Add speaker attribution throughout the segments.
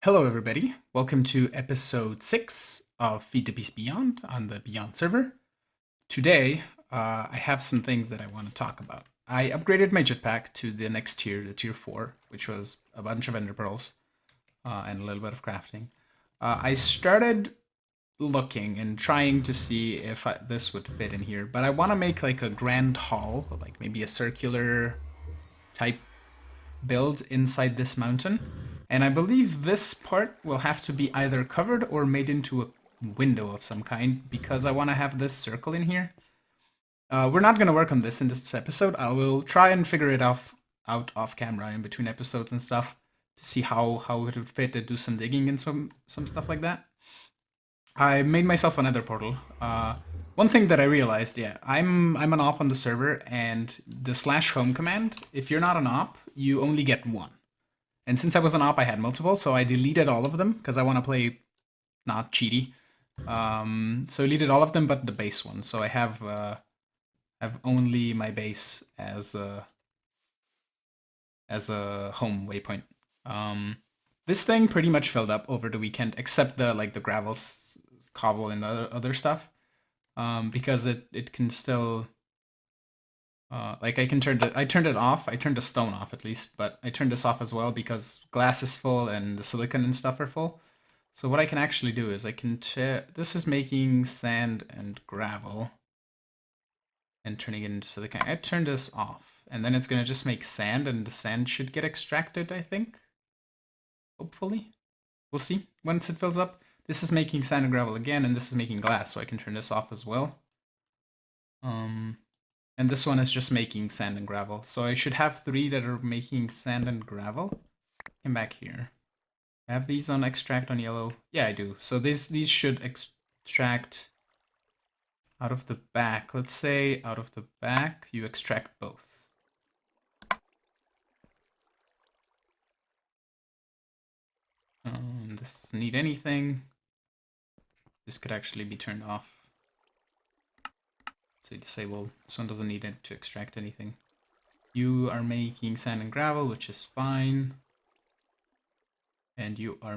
Speaker 1: Hello everybody, welcome to episode 6 of FTB Beyond on the Beyond server. Today, I have some things that I want to talk about. I upgraded my jetpack to the next tier, the tier 4, which was a bunch of ender pearls and a little bit of crafting. I started looking and trying to see if this would fit in here, but I want to make like a grand hall, like maybe a circular type build inside this mountain. And I believe this part will have to be either covered or made into a window of some kind because I want to have this circle in here. We're not going to work on this in this episode. I will try and figure it out off camera in between episodes and stuff to see how it would fit and do some digging and some stuff like that. I made myself another portal. One thing that I realized, I'm an op on the server, and the /home command, if you're not an op, you only get one. And since I was an op, I had multiple, so I deleted all of them because I want to play not cheaty. So I deleted all of them but the base one. So I have only my base as a home waypoint. This thing pretty much filled up over the weekend, except the gravel, cobble, and other stuff. Because it can still. I turned it off. I turned the stone off at least, but I turned this off as well because glass is full and the silicon and stuff are full. So what I can actually do is I can this is making sand and gravel and turning it into silicon. I turned this off and then it's gonna just make sand, and the sand should get extracted, I think. Hopefully. We'll see once it fills up. This is making sand and gravel again, and this is making glass, so I can turn this off as well. And this one is just making sand and gravel. So I should have 3 that are making sand and gravel. Come back here. I have these on extract on yellow. Yeah, I do. So these should extract out of the back. Let's say out of the back, you extract both. This doesn't need anything. This could actually be turned off. Say disable. This one doesn't need it to extract anything. You are making sand and gravel, which is fine. And you are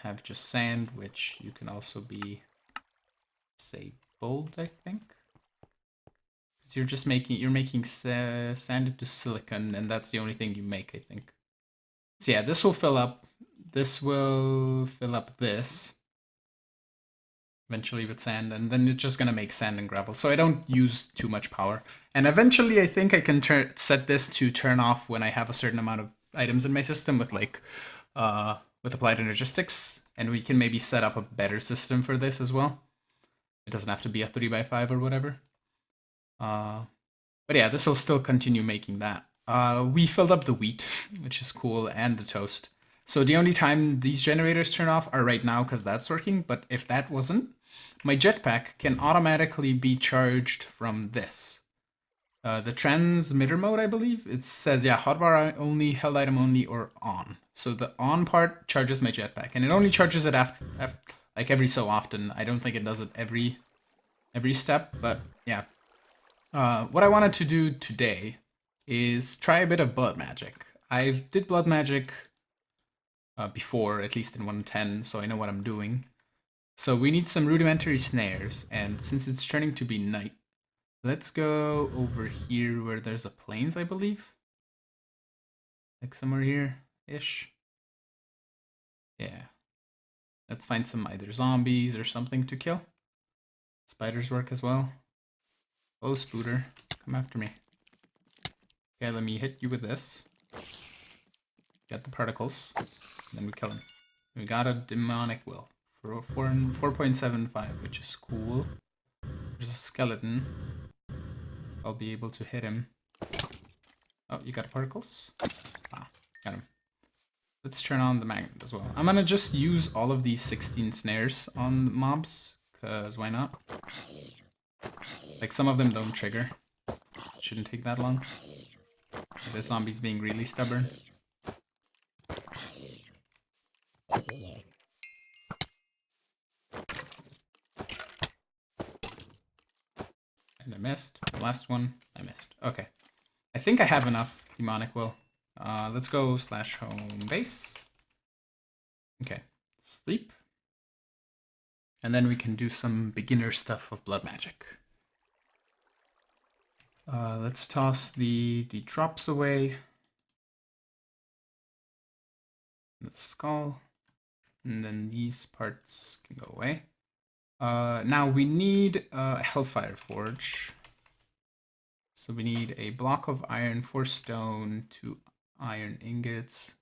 Speaker 1: have just sand, which you can also be, say, bold, I think. Because you're making sand into silicon, and that's the only thing you make, I think. So yeah, this will fill up. This will fill up this. Eventually with sand, and then it's just gonna make sand and gravel, so I don't use too much power. And eventually I think I can set this to turn off when I have a certain amount of items in my system with with applied energistics, and we can maybe set up a better system for this as well. It doesn't have to be a 3x5 or whatever. But yeah, this will still continue making that. We filled up the wheat, which is cool, and the toast. So the only time these generators turn off are right now because that's working, but if that wasn't, my jetpack can automatically be charged from this. The transmitter mode, I believe, it says, yeah, hotbar only, held item only, or on. So the on part charges my jetpack, and it only charges it after like every so often. I don't think it does it every step, but yeah. What I wanted to do today is try a bit of blood magic. I did blood magic before, at least in 1.10, so I know what I'm doing. So we need some rudimentary snares, and since it's turning to be night, let's go over here where there's a plains, I believe. Like somewhere here-ish. Yeah. Let's find some either zombies or something to kill. Spiders work as well. Oh, Spooter, come after me. Okay, let me hit you with this. Get the particles. Then we kill him. We got a demonic will for 4.75, which is cool. There's a skeleton. I'll be able to hit him. Oh, you got particles? Ah, got him. Let's turn on the magnet as well. I'm gonna just use all of these 16 snares on mobs, cause why not? Like some of them don't trigger. Shouldn't take that long. The zombie's being really stubborn. And I missed. The last one, I missed. Okay. I think I have enough demonic will. Let's go /home base. Okay. sleep. And then we can do some beginner stuff of blood magic. Let's toss the drops away. The skull. And then these parts can go away. Now we need a Hellfire Forge. So we need a block of iron, 4 stone, 2 iron ingots,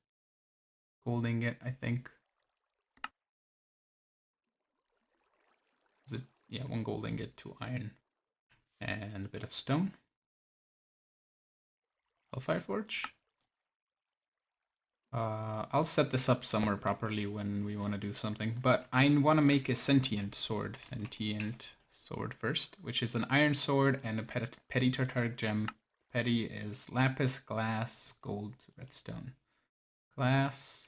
Speaker 1: gold ingot, I think. Is it? Yeah, 1 gold ingot, 2 iron, and a bit of stone. Hellfire Forge. I'll set this up somewhere properly when we want to do something, but I want to make a sentient sword first, which is an iron sword and a petty tartaric gem. Petty is lapis, glass, gold, redstone. Glass,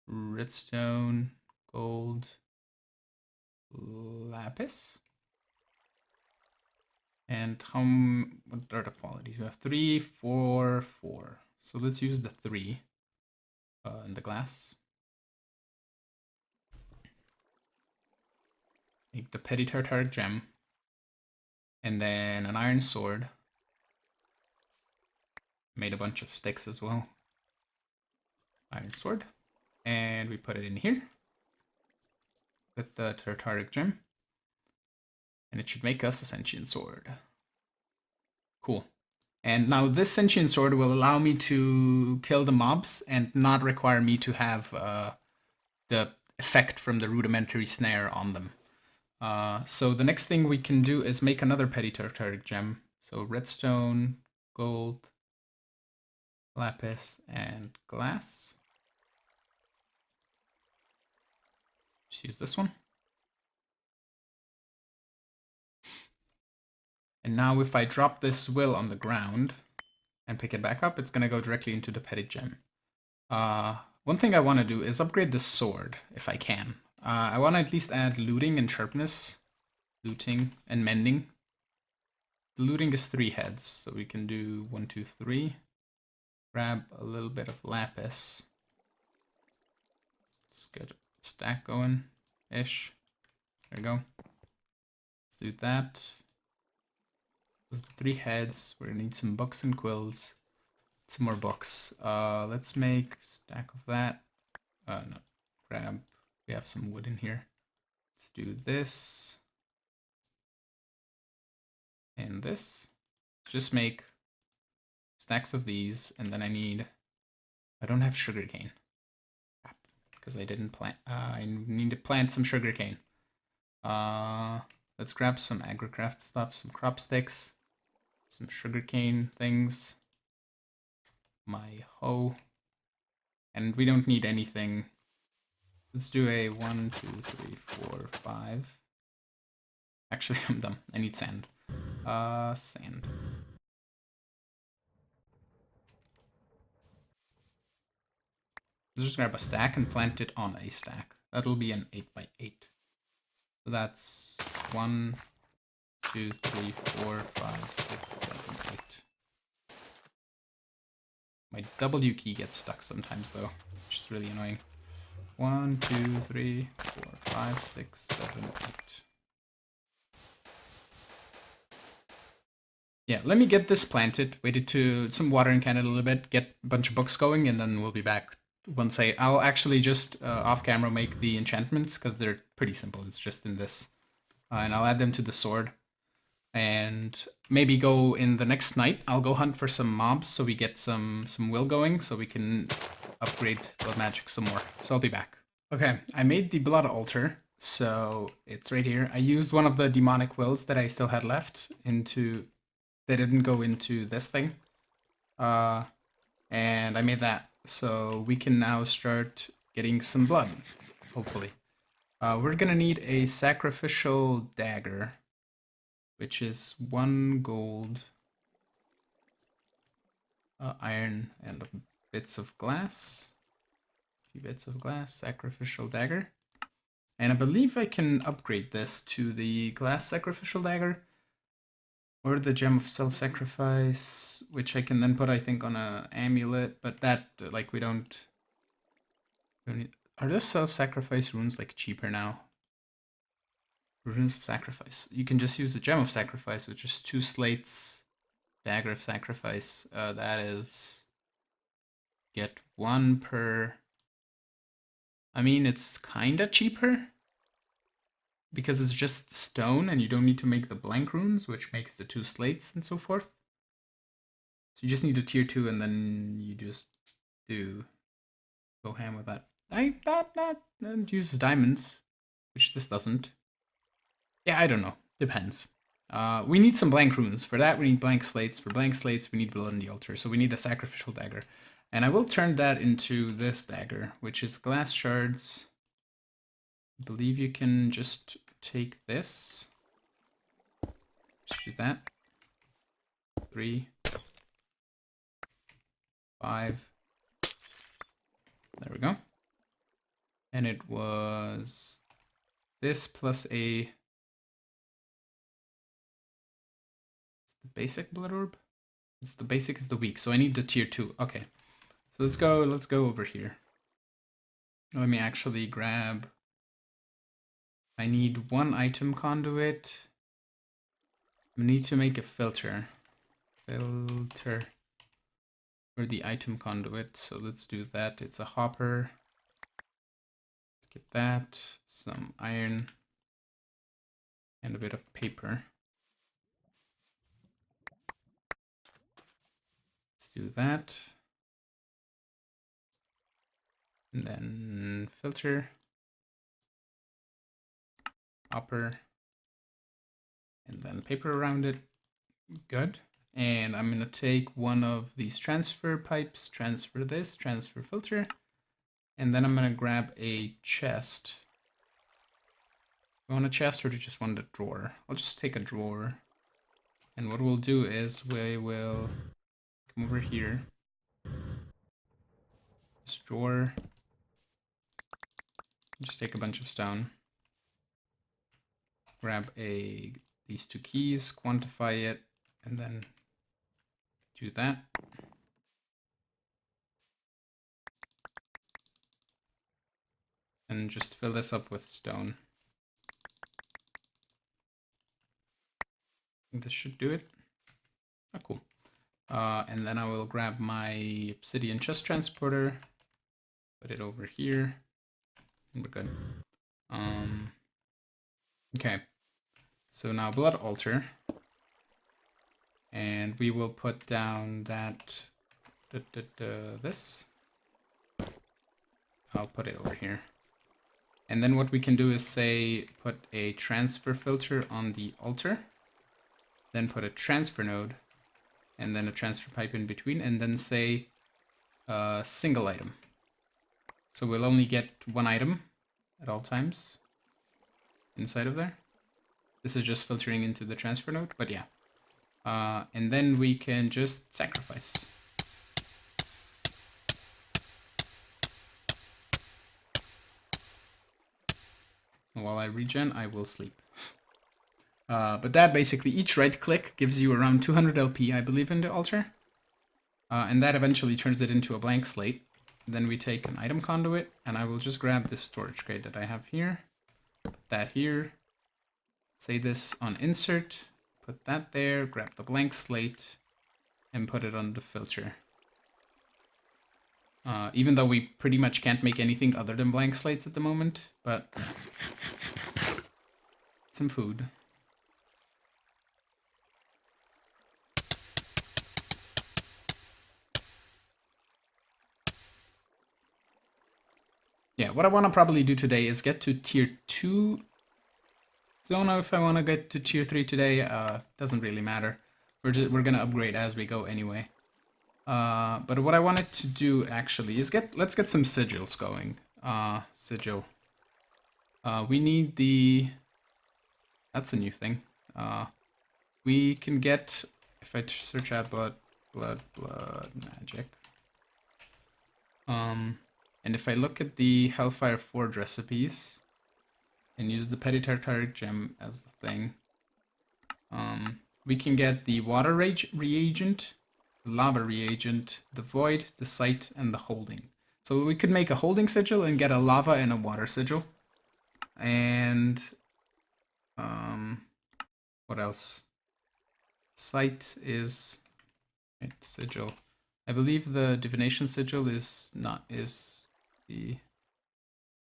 Speaker 1: redstone, gold, lapis. And what are the qualities? We have 3, 4, 4. So let's use the 3 in the glass. Make the petty tartaric gem. And then an iron sword. Made a bunch of sticks as well. Iron sword. And we put it in here with the tartaric gem. And it should make us a sentient sword. Cool. And now this sentient sword will allow me to kill the mobs and not require me to have the effect from the rudimentary snare on them. So the next thing we can do is make another petty tartaric gem. So redstone, gold, lapis, and glass. Just use this one. And now if I drop this will on the ground and pick it back up, it's going to go directly into the petty gem. One thing I want to do is upgrade the sword, if I can. I want to at least add looting and sharpness. Looting and mending. The looting is 3 heads, so we can do 1, 2, 3. Grab a little bit of lapis. Let's get a stack going-ish. There we go. Let's do that. Those are the 3 heads. We're gonna need some books and quills. Some more books. Let's make a stack of that. No, grab. We have some wood in here. Let's do this. And this. Let's just make stacks of these, and then I don't have sugarcane. Because I didn't plant, I need to plant some sugarcane. Let's grab some agricraft stuff, some crop sticks, some sugarcane things, my hoe, and we don't need anything. Let's do a 1, 2, 3, 4, 5. Actually, I'm dumb. I need sand. Sand. Let's just grab a stack and plant it on a stack. That'll be an 8x8. So that's 1, 2, 3, 4, 5, 6, 7, 8. My W key gets stuck sometimes though, which is really annoying. 1, 2, 3, 4, 5, 6, 7, 8. Yeah, let me get this planted, wait it to some watering can it a little bit, get a bunch of books going, and then we'll be back. Once I'll actually just off camera make the enchantments because they're pretty simple. It's just in this, and I'll add them to the sword. And maybe go in the next night. I'll go hunt for some mobs so we get some will going, so we can upgrade blood magic some more. So I'll be back. Okay, I made the blood altar, so it's right here. I used one of the demonic wills that I still had left into. They didn't go into this thing, and I made that. So we can now start getting some blood, hopefully. We're gonna need a sacrificial dagger, which is 1 gold, iron, and bits of glass. A few bits of glass, sacrificial dagger. And I believe I can upgrade this to the glass sacrificial dagger. Or the gem of self-sacrifice, which I can then put, I think, on a amulet, but that, like, we don't need. Are those self-sacrifice runes like cheaper now? Runes of sacrifice. You can just use the gem of sacrifice, which is 2 slates, dagger of sacrifice. That is get 1 per. I mean, it's kinda cheaper because it's just stone and you don't need to make the blank runes, which makes the 2 slates and so forth. So you just need a tier 2 and then you just go ham with that. That uses diamonds, which this doesn't. Yeah, I don't know. Depends. We need some blank runes. For that, we need blank slates. For blank slates, we need blood on the altar. So we need a sacrificial dagger. And I will turn that into this dagger, which is glass shards. I believe you can just take this. Just do that. 3, 5. There we go. And it was this plus a basic blood orb. It's the basic is the weak, so I need the tier 2. Okay. So let's go over here. Let me actually grab. I need 1 item conduit. I need to make a filter. Filter for the item conduit. So let's do that. It's a hopper. Let's get that. Some iron. And a bit of paper. Let's do that. And then filter. Hopper. And then paper around it. Good. And I'm going to take one of these transfer pipes, transfer this, transfer filter. And then I'm going to grab a chest. You want a chest or do you just want a drawer? I'll just take a drawer. And what we'll do is we will come over here. This drawer. Just take a bunch of stone. Grab these 2 keys, quantify it, and then do that. And just fill this up with stone. I think this should do it. Oh, cool. And then I will grab my obsidian chest transporter, put it over here, and we're good. Okay. So now blood altar. And we will put down that this. I'll put it over here. And then what we can do is say put a transfer filter on the altar. Then put a transfer node. And then a transfer pipe in between. And then say single item. So we'll only get 1 item at all times inside of there. This is just filtering into the transfer node, but yeah. And then we can just sacrifice. While I regen, I will sleep. But that basically, each right click gives you around 200 LP, I believe, in the altar. And that eventually turns it into a blank slate. Then we take an item conduit, and I will just grab this storage crate that I have here. Put that here. Say this on insert. Put that there. Grab the blank slate, and put it on the filter. Even though we pretty much can't make anything other than blank slates at the moment, but some food. Yeah, what I want to probably do today is get to tier 2. Don't know if I want to get to tier 3 today. Doesn't really matter. We're gonna upgrade as we go anyway. But what I wanted to do actually is let's get some sigils going. Sigil. We need the. That's a new thing. We can get, if I search out blood magic. And if I look at the Hellfire Forge recipes and use the Petty Tartaric Gem as the thing, we can get the water reagent, the lava reagent, the void, the sight, and the holding. So we could make a holding sigil and get a lava and a water sigil. And what else? Site is right, sigil. I believe the divination sigil is it's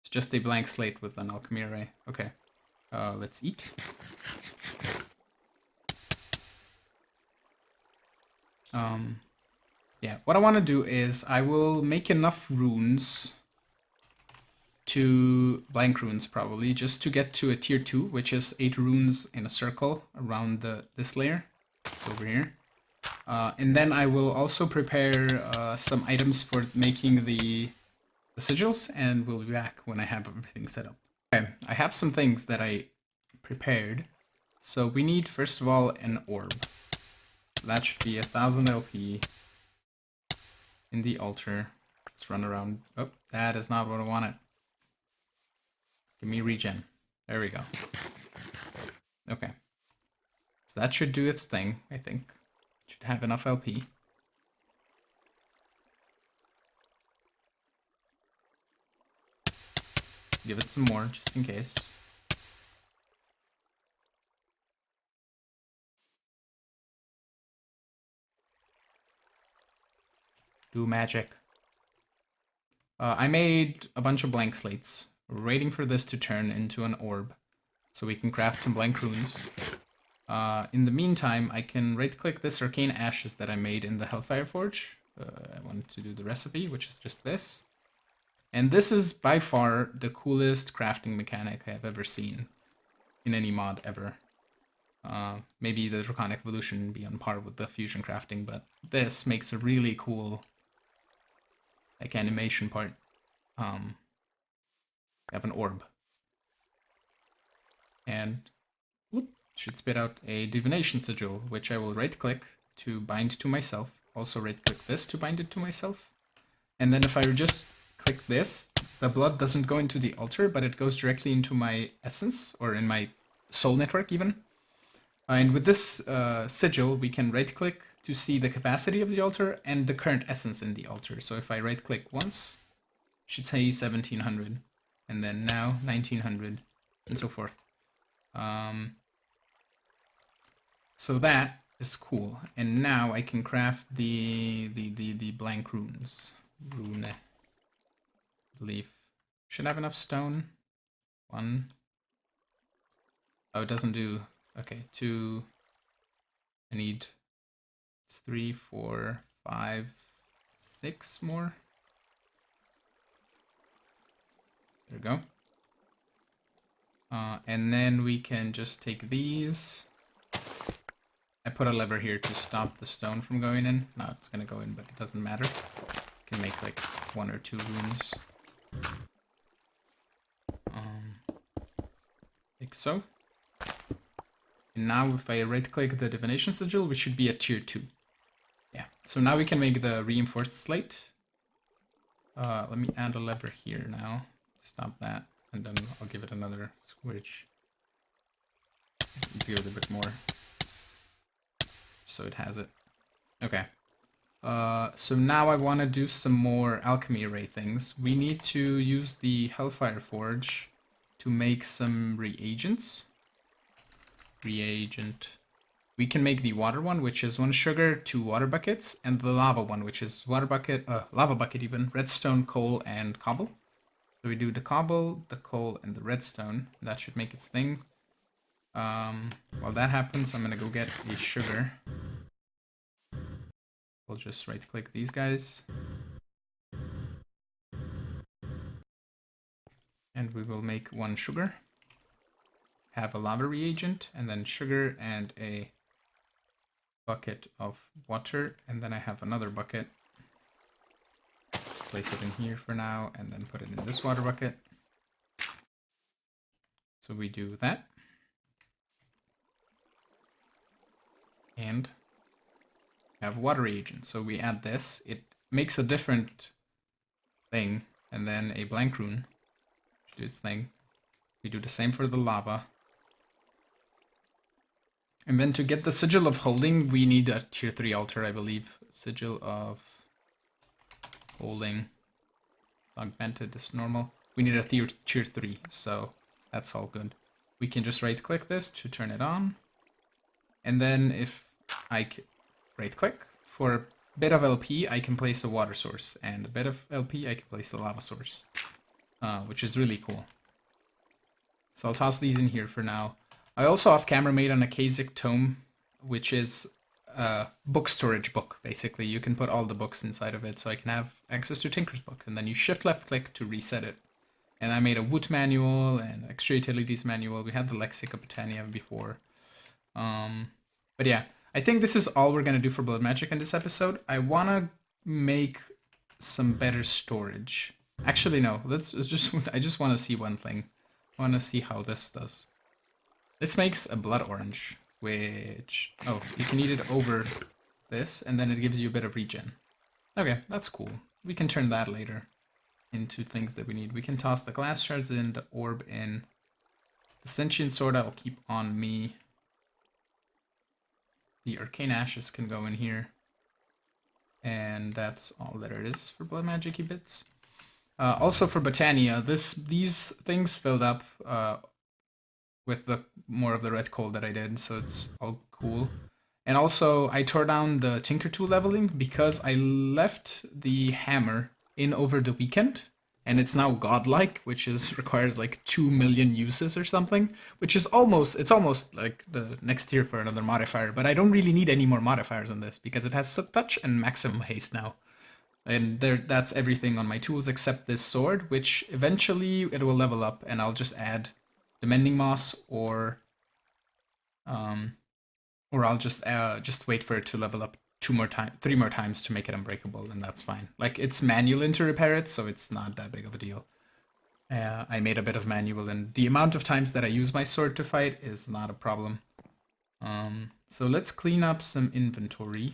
Speaker 1: just a blank slate with an alchemy array. Okay. Let's eat. Yeah, what I want to do is I will make enough runes to blank runes probably just to get to a tier 2, which is 8 runes in a circle around this layer over here. And then I will also prepare some items for making the sigils, and we'll be back when I have everything set up. Okay, I have some things that I prepared. So we need, first of all, an orb. That should be 1000 LP in the altar. Let's run around. Oh, that is not what I wanted. Give me regen. There we go. Okay. So that should do its thing, I think. Should have enough LP. Give it some more, just in case. Do magic. I made a bunch of blank slates. We're waiting for this to turn into an orb, so we can craft some blank runes. In the meantime, I can right-click this arcane ashes that I made in the Hellfire Forge. I wanted to do the recipe, which is just this. And this is by far the coolest crafting mechanic I have ever seen in any mod ever. Maybe the Draconic Evolution be on par with the fusion crafting, but this makes a really cool like animation part. I have an orb. And whoop, should spit out a divination sigil, which I will right-click to bind to myself. Also right-click this to bind it to myself. And then if I just click this, the blood doesn't go into the altar, but it goes directly into my essence, or in my soul network even. And with this sigil, we can right-click to see the capacity of the altar and the current essence in the altar. So if I right-click once, it should say 1700, and then now 1900, and so forth. So that is cool. And now I can craft the blank runes. Rune. Leaf. Should have enough stone. 1. Oh, it doesn't do. Okay, 2. I need 3, 4, 5, 6 more. There we go. And then we can just take these. I put a lever here to stop the stone from going in. No, it's gonna go in, but it doesn't matter. You can make like 1 or 2 runes. Like so. And now if I right-click the divination sigil, we should be at tier 2. Yeah, so now we can make the reinforced slate. Let me add a lever here now. Stop that, and then I'll give it another switch. Let's give it a bit more. So it has it. Okay. So now I want to do some more alchemy array things. We need to use the Hellfire Forge to make some reagents. Reagent. We can make the water one, which is 1 sugar, 2 water buckets, and the lava one, which is water bucket, lava bucket even, redstone, coal, and cobble. So we do the cobble, the coal, and the redstone. That should make its thing. While that happens, I'm gonna go get a sugar. We'll just right-click these guys. And we will make 1 sugar. Have a lava reagent, and then sugar and a bucket of water, and then I have another bucket. Just place it in here for now, and then put it in this water bucket. So we do that. And have water reagent. So we add this. It makes a different thing, and then a blank rune. Do its thing. We do the same for the lava. And then to get the sigil of holding, we need a tier 3 altar, I believe. Sigil of holding. augmented is normal. We need a tier 3, so that's all good. We can just right click this to turn it on. And then if I right click for a bit of LP, I can place a water source, and a bit of LP, I can place the lava source, which is really cool. So I'll toss these in here for now. I also off camera made an Akasic tome, which is a book storage book, basically. You can put all the books inside of it, so I can have access to Tinker's book, and then you shift left click to reset it. And I made a wood manual and extra utilities manual. We had the Lexica Botania before. But yeah, I think this is all we're gonna do for Blood Magic in this episode. I wanna make some better storage. Actually, no. I just want to see one thing. I want to see how this does. This makes a blood orange, which you can eat it over this, and then it gives you a bit of regen. Okay, that's cool. We can turn that later into things that we need. We can toss the glass shards in, the orb in. The sentient sword I will keep on me. The arcane ashes can go in here. And that's all there is for blood magic-y bits. Also for Botania, these things filled up with the more of the red coal that I did, so it's all cool. And also I tore down the Tinker Tool leveling because I left the hammer in over the weekend, and it's now godlike, which requires like 2 million uses or something, which is almost like the next tier for another modifier. But I don't really need any more modifiers on this because it has touch and maximum haste now. And that's everything on my tools except this sword, which eventually it will level up, and I'll just add the mending moss, or I'll just wait for it to level up 3 more times to make it unbreakable, and that's fine. Like, it's manual to repair it, so it's not that big of a deal. I made a bit of manual, and the amount of times that I use my sword to fight is not a problem. So let's clean up some inventory.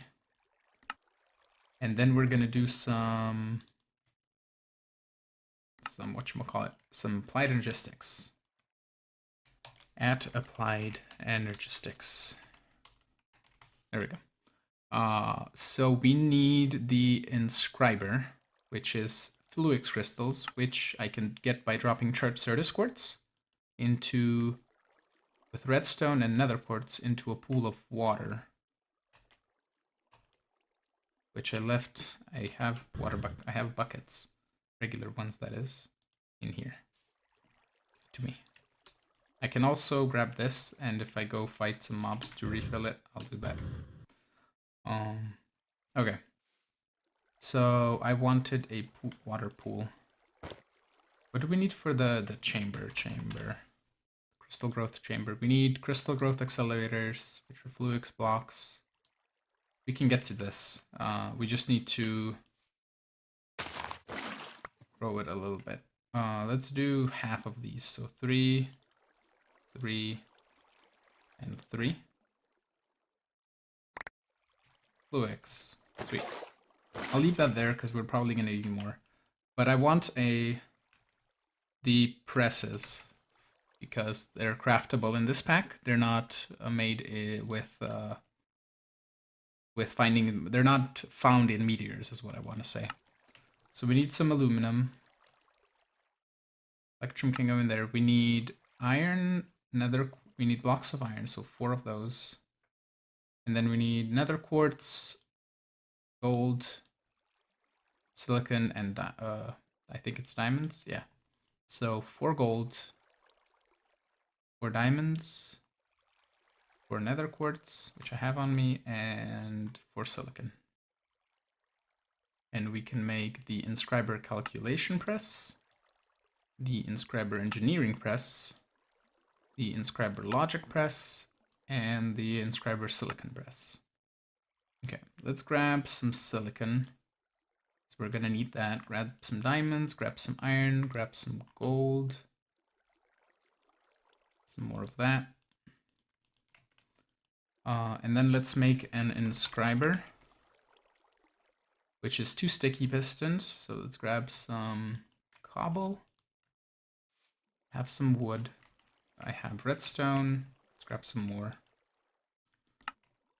Speaker 1: And then we're gonna do some whatchamacallit, some applied energistics. At applied energistics. There we go. So we need the Inscriber, which is Fluix crystals, which I can get by dropping charged Certus quartz with redstone and nether quartz into a pool of water. Which I left. I have I have buckets, regular ones that is, in here. To me. I can also grab this, and if I go fight some mobs to refill it, I'll do that. Okay. So I wanted a water pool. What do we need for the chamber? Crystal growth chamber. We need crystal growth accelerators, which are Fluix blocks. We can get to this. We just need to grow it a little bit. Let's do half of these. So 3, 3, and 3. Fluix. Sweet. I'll leave that there because we're probably going to need more. But I want the presses because they're craftable in this pack. They're not made with they're not found in meteors, is what I want to say. So we need some aluminum. Electrum can go in there. We need iron, we need blocks of iron, so 4 of those. And then we need nether quartz, gold, silicon, and I think it's diamonds. Yeah. So 4 gold, 4 diamonds, 4 nether quartz, which I have on me, and 4 silicon. And we can make the Inscriber calculation press, the Inscriber engineering press, the Inscriber logic press, and the Inscriber silicon press. Okay, let's grab some silicon. So we're gonna need that. Grab some diamonds, grab some iron, grab some gold. Some more of that. And then let's make an Inscriber, which is 2 sticky pistons. So let's grab some cobble. Have some wood. I have redstone. Let's grab some more.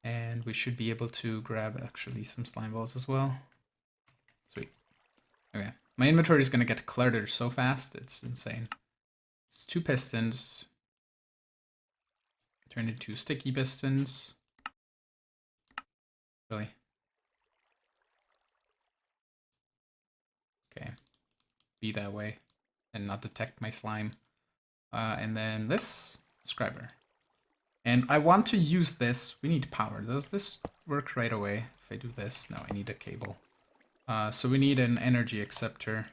Speaker 1: And we should be able to grab actually some slime balls as well. Sweet. Okay. My inventory is going to get cluttered so fast. It's insane. It's 2 pistons. Turn into sticky pistons. Really? Okay. Be that way and not detect my slime. And then this Inscriber. And I want to use this. We need power. Does this work right away? If I do this, no, I need a cable. So we need an energy acceptor.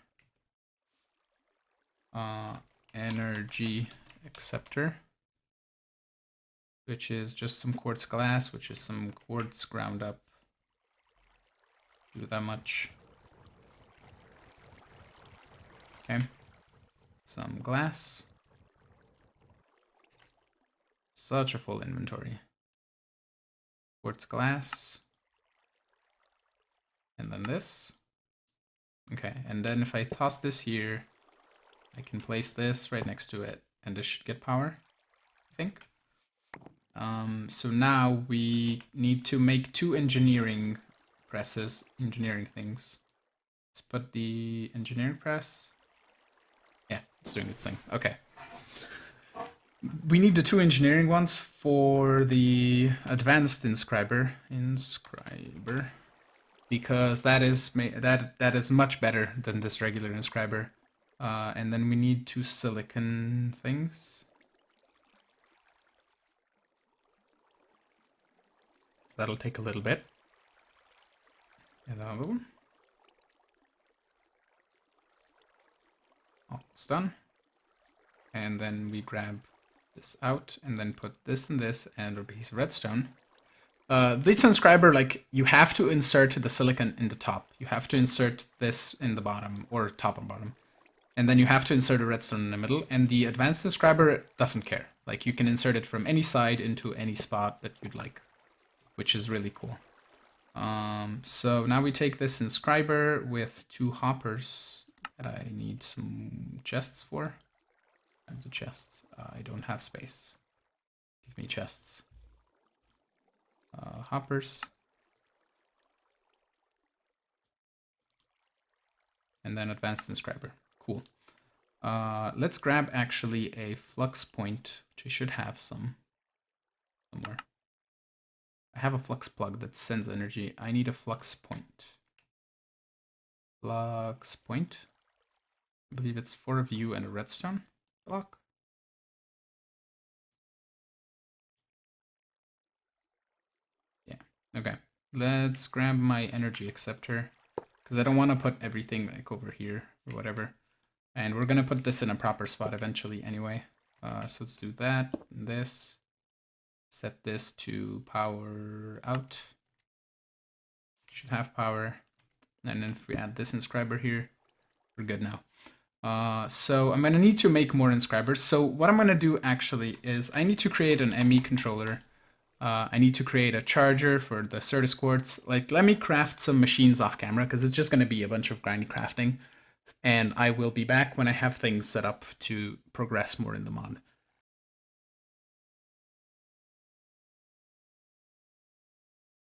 Speaker 1: Energy acceptor, which is just some quartz glass, which is some quartz ground up. Do that much. Okay. Some glass. Such a full inventory. Quartz glass. And then this. Okay, and then if I toss this here, I can place this right next to it, and this should get power, I think. So now we need to make 2 engineering presses, engineering things. Let's put the engineering press. Yeah, it's doing its thing. Okay. We need the 2 engineering ones for the advanced inscriber, because that is much better than this regular inscriber. And then we need 2 silicon things. So that'll take a little bit. And another one. Almost done. And then we grab this out and then put this and this and a piece of redstone. This inscriber, like, you have to insert the silicon in the top. You have to insert this in the bottom, or top and bottom. And then you have to insert a redstone in the middle, and the advanced inscriber doesn't care. Like, you can insert it from any side into any spot that you'd like, which is really cool. So now we take this inscriber with 2 hoppers that I need some chests for. I have the chests. I don't have space. Give me chests. Hoppers. And then advanced inscriber. Cool. Let's grab actually a flux point, which I should have somewhere. I have a flux plug that sends energy. I need a flux point. Flux point. I believe it's 4 of you and a redstone block. Yeah, okay. Let's grab my energy acceptor, because I don't want to put everything like over here or whatever. And we're going to put this in a proper spot eventually anyway. So let's do that, and this. Set this to power out. Should have power. And then if we add this inscriber here, we're good now. So I'm going to need to make more inscribers. So what I'm going to do actually is I need to create an ME controller. I need to create a charger for the Certus quartz. Like, let me craft some machines off camera, because it's just going to be a bunch of grindy crafting. And I will be back when I have things set up to progress more in the mod.